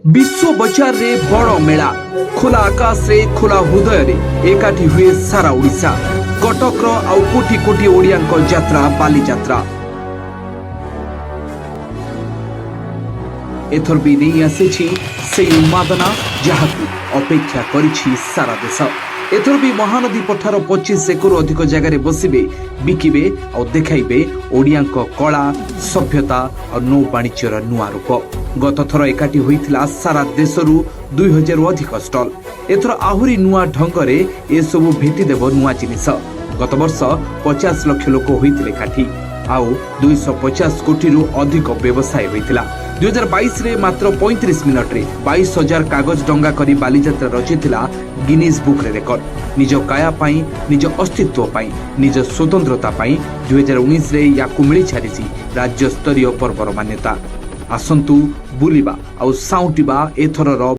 विश्व बजार रे बड़ मेला खोला आकाश रे खोला हृदय रे एकाठी हुए सारा ओडिशा कटक रो आउ कोटी कोटी ओडियान को यात्रा बालीजात्रा एथर भी नहीं आसी से उन्मादना जहाँ अपेक्षा करिछि सारा देश। एथर भी महानदी पठार 25 एकरु अधिक जगह बसिबे बिकिबे और देखाइबे ओडिया कला सभ्यता और नौ वाणिज्यर नुआ रूप। गत थर एकाठी होइथिला सारा देशरू 2000 अधिक स्टल। एथर आहुरी नुआ ढंगरे ए सबु भेटी देव नुआ जिनिस। गत वर्ष 50 लाख लोक होइथिले एकाठी आउ 250 कोटी रु अधिक व्यवसाय होइथिला। 2022 रे मात्र 35 मिनट रे 22,000 कागज डंगा करी बालीजात्रा रचिथिला गिनीज बुक रे रेकर्ड। निज काया पाई निज अस्तित्व पाई निज स्वतंत्रता पाई 2019 रे याकु मिली छारिछि राज्य स्तरीय पर्वर मान्यता। आसंतु बुलिबा आउ साउटिबा एथरर